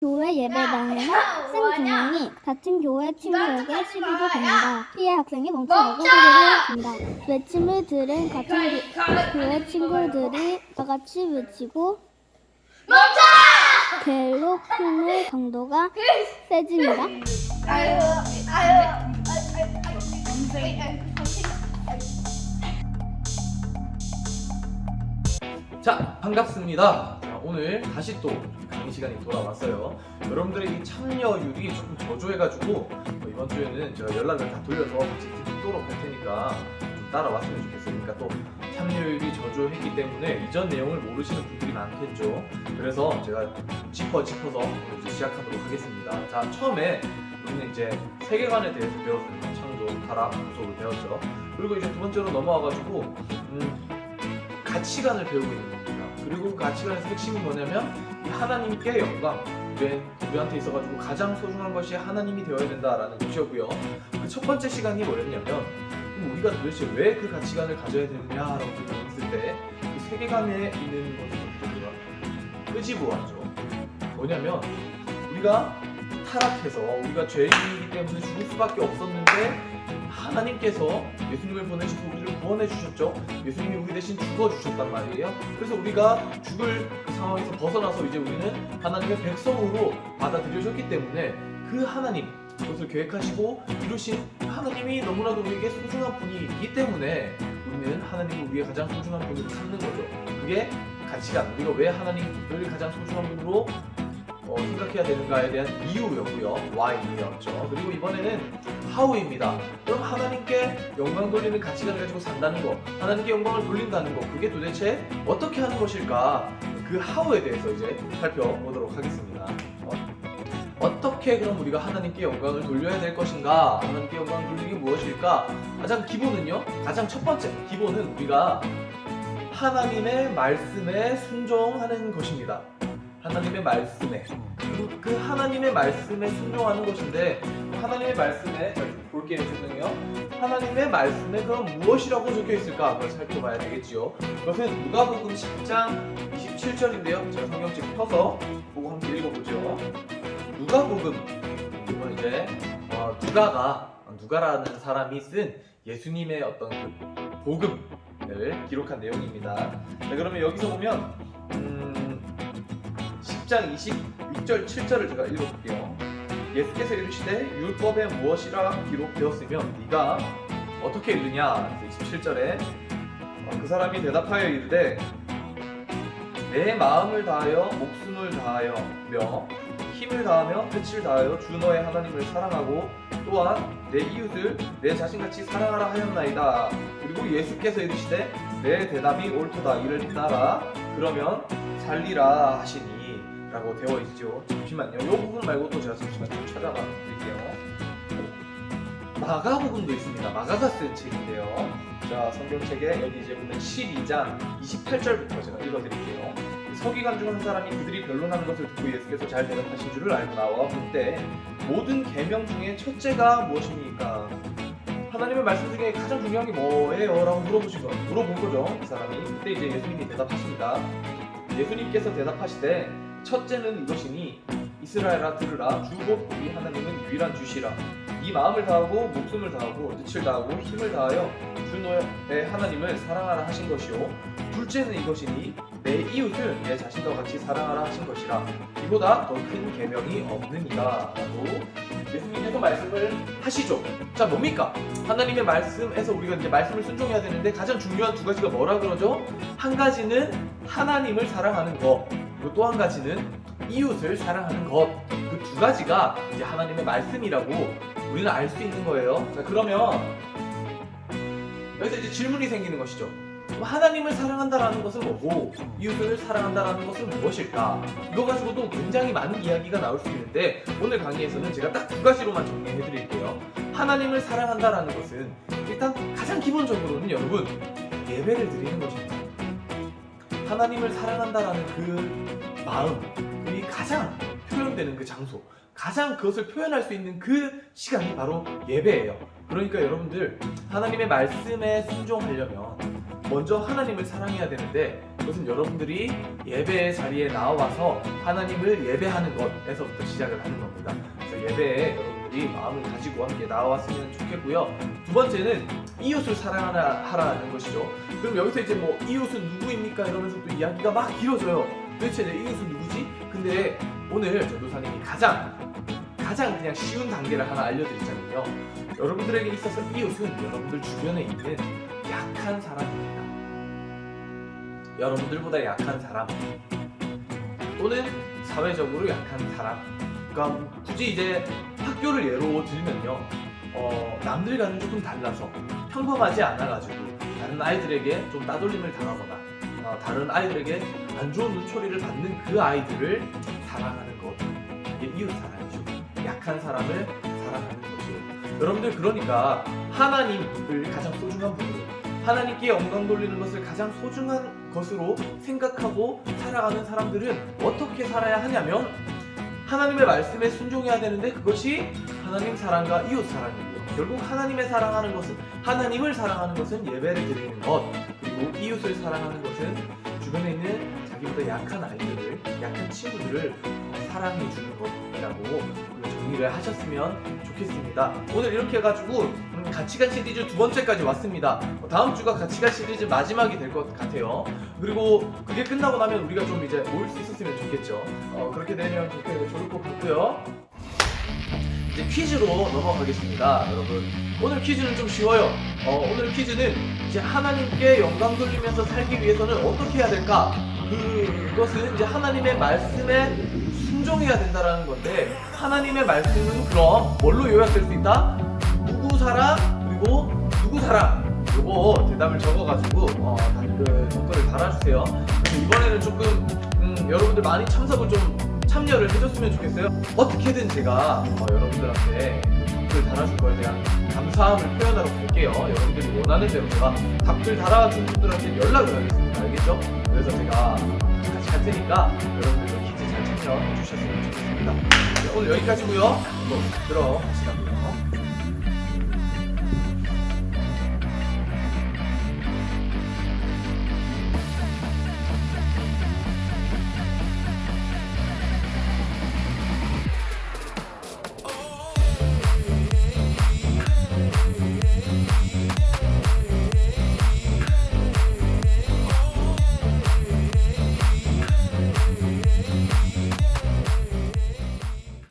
교회 예배당에서 쓴 두 명이 같은 교회 친구에게 시비를 겁니다. 피해 학생이 멈추라고 소리를 냅니다. 외침을 들은 같은 교회 친구들이 다같이 외치고 괴롭힘의 강도가 세집니다. 자, 반갑습니다. 자, 오늘 다시 또 강의 시간이 돌아왔어요. 여러분들의 이 참여율이 조금 저조해가지고 이번 주에는 제가 연락을 다 돌려서 같이 듣도록 할 테니까 좀 따라왔으면 좋겠어요. 그러니까 또 참여율이 저조했기 때문에 이전 내용을 모르시는 분들이 많겠죠. 그래서 제가 짚어서 이제 시작하도록 하겠습니다. 자, 처음에 우리는 이제 세계관에 대해서 배웠습니다. 창조, 타락, 구속을 배웠죠. 그리고 이제 두 번째로 넘어와가지고 가치관을 배우고 있는 겁니다. 그리고 그 가치관에서 핵심이 뭐냐면 이 하나님께 영광, 우리한테 있어가지고 가장 소중한 것이 하나님이 되어야 된다라는 것이었고요. 그 첫 번째 시간이 뭐였냐면 그럼 우리가 도대체 왜 그 가치관을 가져야 되느냐라고 생각했을 때 그 세계관에 있는 것을 우리가 끄집어왔죠. 뭐냐면 우리가 타락해서 우리가 죄인이기 때문에 죽을 수밖에 없었는데 하나님께서 예수님을 보내셔서 우리를 구원해 주셨죠. 예수님이 우리 대신 죽어 주셨단 말이에요. 그래서 우리가 죽을 그 상황에서 벗어나서 이제 우리는 하나님의 백성으로 받아들여졌기 때문에 그 하나님, 그것을 계획하시고 이루신 하나님이 너무나도 우리에게 소중한 분이기 때문에 우리는 하나님을 우리의 가장 소중한 분으로 삼는 거죠. 그게 가치관, 우리가 왜 하나님을 가장 소중한 분으로 생각해야 되는가에 대한 이유였고요. why였죠. 그리고 이번에는 how입니다. 그럼 하나님께 영광 돌리는 가치관을 가지고 산다는 거, 하나님께 영광을 돌린다는 거, 그게 도대체 어떻게 하는 것일까? 그 how에 대해서 이제 살펴보도록 하겠습니다. 어떻게 그럼 우리가 하나님께 영광을 돌려야 될 것인가? 하나님께 영광을 돌리기 무엇일까? 가장 기본은요, 가장 첫 번째 기본은 우리가 하나님의 말씀에 순종하는 것입니다. 하나님의 말씀에, 그 하나님의 말씀에 순종하는 것인데, 하나님의 말씀에 볼게요. 죄송해요. 하나님의 말씀에 그럼 무엇이라고 적혀 있을까? 그걸 살펴봐야 되겠지요. 그것은 누가복음 10장 27절인데요. 제가 성경책 펴서 보고 함께 읽어보죠. 누가복음, 이건 이제 누가라는 사람이 쓴 예수님의 어떤 그 복음을 기록한 내용입니다. 네, 그러면 여기서 보면 10장 26절 7절을 제가 읽어볼게요. 예수께서 이르시되 율법에 무엇이라 기록되었으면 네가 어떻게 읽느냐? 27절에 그 사람이 대답하여 이르되 내 마음을 다하여 목숨을 다하여며 힘을 다하며 뜻을 다하여 주 너의 하나님을 사랑하고 또한 내 이웃을 내 자신같이 사랑하라 하였나이다. 그리고 예수께서 이르시되 내 대답이 옳도다. 이를 따라 그러면 살리라 하시니 라고 되어 있죠. 잠시만요. 이 부분 말고 또 제가 잠시만 좀 찾아봐 드릴게요. 마가복음도 있습니다. 마가가 쓴 책인데요. 자, 성경책에 여기 이제 보면 12장 28절부터 제가 읽어드릴게요. 서기관 중 한 사람이 그들이 변론하는 것을 듣고 예수께서 잘 대답하신 줄을 알고 나와 볼 때 모든 계명 중에 첫째가 무엇입니까? 하나님의 말씀 중에 가장 중요한 게 뭐예요? 라고 물어본 거죠. 이 사람이. 그때 이제 예수님이 대답하십니다. 예수님께서 대답하시되 첫째는 이것이니 이스라엘아 들으라. 주 곧 우리 하나님은 유일한 주시라. 네 마음을 다하고 목숨을 다하고 뜻을 다하고 힘을 다하여 주 너의 하나님을 사랑하라 하신 것이요. 둘째는 이것이니 내 이웃을 내 자신과 같이 사랑하라 하신 것이라. 이보다 더 큰 계명이 없느니라. 라고 예수님께서 말씀을 하시죠. 자, 뭡니까? 하나님의 말씀에서 우리가 이제 말씀을 순종해야 되는데 가장 중요한 두 가지가 뭐라 그러죠? 한 가지는 하나님을 사랑하는 것, 그리고 또 한 가지는 이웃을 사랑하는 것. 그 두 가지가 이제 하나님의 말씀이라고 우리는 알 수 있는 거예요. 자, 그러면 여기서 이제 질문이 생기는 것이죠. 하나님을 사랑한다라는 것은 뭐고 이웃을 사랑한다라는 것은 무엇일까? 이거 가지고도 굉장히 많은 이야기가 나올 수 있는데 오늘 강의에서는 제가 딱 두 가지로만 정리해 드릴게요. 하나님을 사랑한다라는 것은 일단 가장 기본적으로는 여러분 예배를 드리는 것입니다. 하나님을 사랑한다라는 그 마음, 이 가장 표현되는 그 장소, 가장 그것을 표현할 수 있는 그 시간이 바로 예배예요. 그러니까 여러분들 하나님의 말씀에 순종하려면 먼저 하나님을 사랑해야 되는데, 그것은 여러분들이 예배의 자리에 나와서 하나님을 예배하는 것에서부터 시작을 하는 겁니다. 그래서 예배에 여러분들이 마음을 가지고 함께 나왔으면 좋겠고요. 두 번째는 이웃을 사랑하라는 것이죠. 그럼 여기서 이제 뭐 이웃은 누구입니까? 이러면서 또 이야기가 막 길어져요. 도대체 내 이웃은 누구지? 근데 오늘 전도사님이 가장 그냥 쉬운 단계를 하나 알려드리자면요. 여러분들에게 있어서 이웃은 여러분들 주변에 있는 약한 사람입니다. 여러분들보다 약한 사람, 또는 사회적으로 약한 사람. 그러니까 굳이 이제 학교를 예로 들면요, 남들과는 조금 달라서 평범하지 않아가지고 다른 아이들에게 좀 따돌림을 당하거나 다른 아이들에게 안 좋은 눈초리를 받는 그 아이들을 사랑하는 것, 이게 이웃 사랑이죠. 약한 사람을 사랑하는 거죠. 여러분들, 그러니까 하나님을 가장 소중한 분으로, 하나님께 영광 돌리는 것을 가장 소중한 것으로 생각하고 살아가는 사람들은 어떻게 살아야 하냐면, 하나님의 말씀에 순종해야 되는데 그것이 하나님 사랑과 이웃 사랑이고요. 결국 하나님을 사랑하는 것은 예배를 드리는 것, 그리고 이웃을 사랑하는 것은 주변에 있는 자기보다 약한 아이들을, 약한 친구들을 사랑해 주는 것이라고 정리를 하셨으면 좋겠습니다. 오늘 이렇게 해가지고 가치관 시리즈 두 번째까지 왔습니다. 다음 주가 가치관 시리즈 마지막이 될 것 같아요. 그리고 그게 끝나고 나면 우리가 좀 이제 모일 수 있었으면 좋겠죠. 그렇게 되면 좋을 것 같고요. 이제 퀴즈로 넘어가겠습니다. 여러분, 오늘 퀴즈는 좀 쉬워요. 오늘 퀴즈는 이제 하나님께 영광 돌리면서 살기 위해서는 어떻게 해야 될까? 그것은 이제 하나님의 말씀에 순종해야 된다라는 건데, 하나님의 말씀은 그럼 뭘로 요약될 수 있다? 누구 사랑 그리고 누구 사랑. 요거 대답을 적어가지고 댓글 달아주세요. 그래서 이번에는 조금 여러분들 많이 참여를 해줬으면 좋겠어요. 어떻게든 제가 여러분들한테 댓글 달아준 거에 대한 감사함을 표현하러 갈게요. 여러분들이 원하는 대로 제가 답글 달아준 분들한테 연락을 하겠습니다. 알겠죠? 그래서 제가 같이 갈 테니까 여러분들도 퀴즈 잘 참여해 주셨으면 좋겠습니다. 오늘 여기까지고요. 또 들어가시라고요.